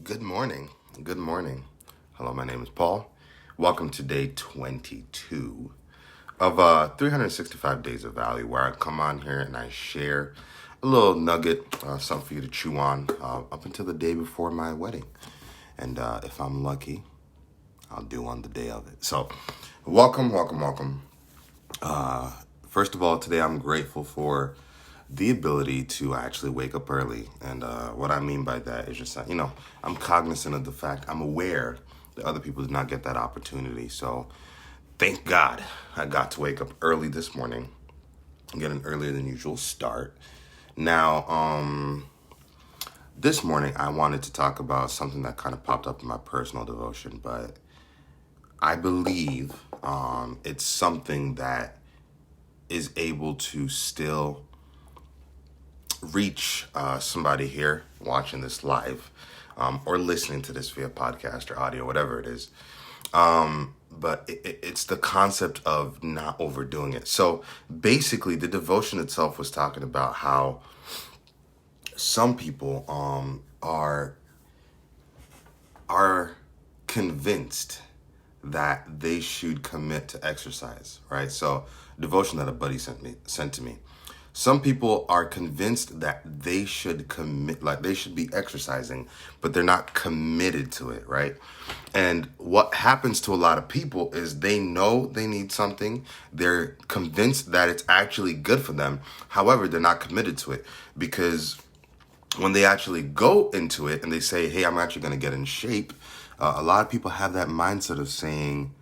Good morning. Good morning. Hello, my name is Paul. Welcome to day 22 of 365 Days of Value, where I come on here and I share a little nugget, something for you to chew on up until the day before my wedding. And if I'm lucky, I'll do on the day of it. So, welcome. First of all, today I'm grateful for the ability to actually wake up early. And what I mean by that is just that, I'm cognizant of the fact, I'm aware that other people did not get that opportunity. So thank God I got to wake up early this morning and get an earlier than usual start. Now, this morning I wanted to talk about something that kind of popped up in my personal devotion, but I believe it's something that is able to still reach somebody here watching this live or listening to this via podcast or audio, whatever it is. But it's the concept of not overdoing it. So basically, the devotion itself was talking about how some people are convinced that they should commit to exercise, right? So devotion that a buddy sent to me. Some people are convinced that they should commit, like they should be exercising, but they're not committed to it, right? And what happens to a lot of people is they know they need something. They're convinced that it's actually good for them. However, they're not committed to it because when they actually go into it and they say, hey, I'm actually going to get in shape, a lot of people have that mindset of saying,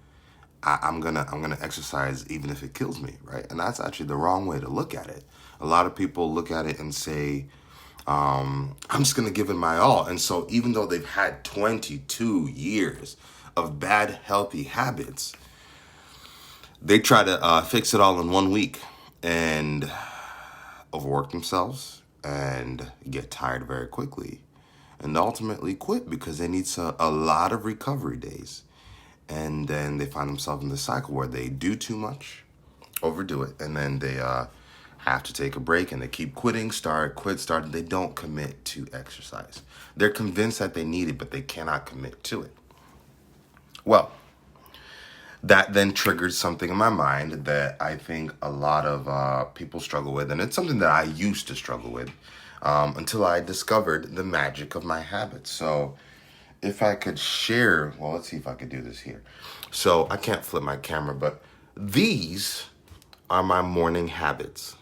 I'm gonna exercise even if it kills me, right? And that's actually the wrong way to look at it. A lot of people look at it and say, I'm just gonna give it my all. And so even though they've had 22 years of bad, healthy habits, they try to fix it all in 1 week and overwork themselves and get tired very quickly and ultimately quit because they need a lot of recovery days. And then they find themselves in the cycle where they do too much, overdo it, and then they have to take a break and they keep quitting, start. They don't commit to exercise. They're convinced that they need it, but they cannot commit to it. Well, that then triggered something in my mind that I think a lot of people struggle with, and it's something that I used to struggle with until I discovered the magic of my habits. So if I could share, well, let's see if I could do this here. So I can't flip my camera, but these are my morning habits.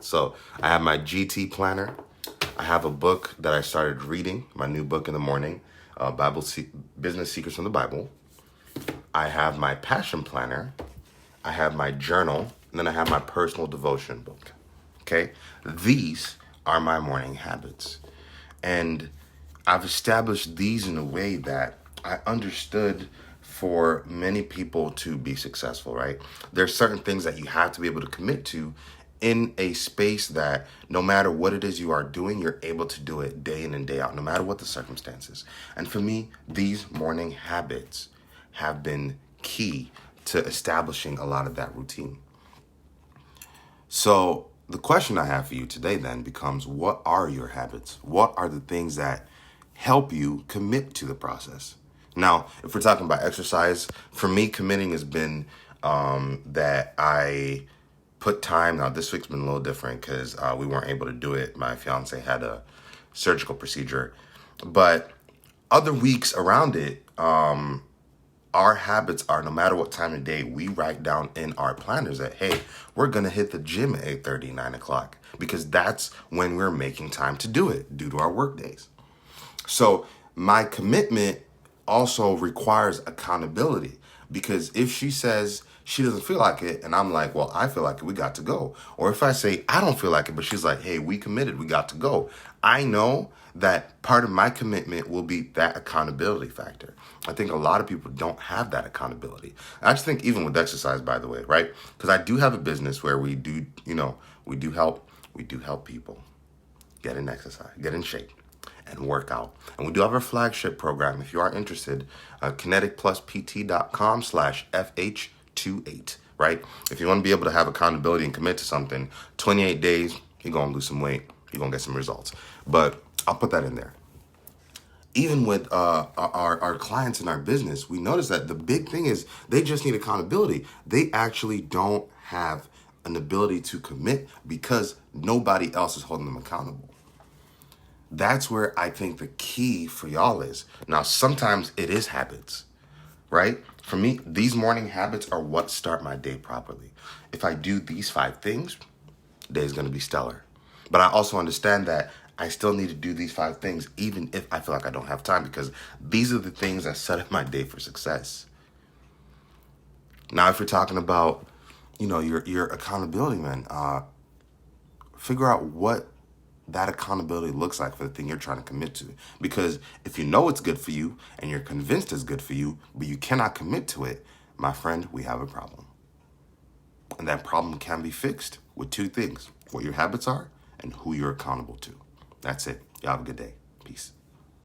So I have my GT planner. I have a book that I started reading, my new book in the morning, Business Secrets from the Bible. I have my passion planner. I have my journal, and then I have my personal devotion book. Okay? These are my morning habits. And I've established these in a way that I understood for many people to be successful, right? There's certain things that you have to be able to commit to in a space that no matter what it is you are doing, you're able to do it day in and day out, no matter what the circumstances. And for me, these morning habits have been key to establishing a lot of that routine. So the question I have for you today then becomes, what are your habits? What are the things that help you commit to the process? Now, if we're talking about exercise, for me, committing has been that I put time. Now, this week's been a little different because we weren't able to do it. My fiance had a surgical procedure. But other weeks around it, our habits are no matter what time of day, we write down in our planners that, hey, we're going to hit the gym at 8:30, 9 o'clock, because that's when we're making time to do it due to our work days. So my commitment also requires accountability, because if she says she doesn't feel like it and I'm like, well, I feel like it, we got to go. Or if I say I don't feel like it, but she's like, hey, we committed, we got to go. I know that part of my commitment will be that accountability factor. I think a lot of people don't have that accountability. I just think even with exercise, by the way, right? Because I do have a business where we do help people get in exercise, get in shape, and work out. And we do have our flagship program. If you are interested, kineticpluspt.com/FH28, right? If you want to be able to have accountability and commit to something, 28 days, you're going to lose some weight. You're going to get some results. But I'll put that in there. Even with our clients in our business, we notice that the big thing is they just need accountability. They actually don't have an ability to commit because nobody else is holding them accountable. That's where I think the key for y'all is. Now, sometimes it is habits, right? For me, these morning habits are what start my day properly. If I do these 5 things, day's going to be stellar. But I also understand that I still need to do these 5 things, even if I feel like I don't have time, because these are the things that set up my day for success. Now, if you're talking about, your accountability, man, figure out what that accountability looks like for the thing you're trying to commit to. Because if you know it's good for you and you're convinced it's good for you, but you cannot commit to it, my friend, we have a problem. And that problem can be fixed with 2 things: what your habits are and who you're accountable to. That's it. Y'all have a good day. Peace.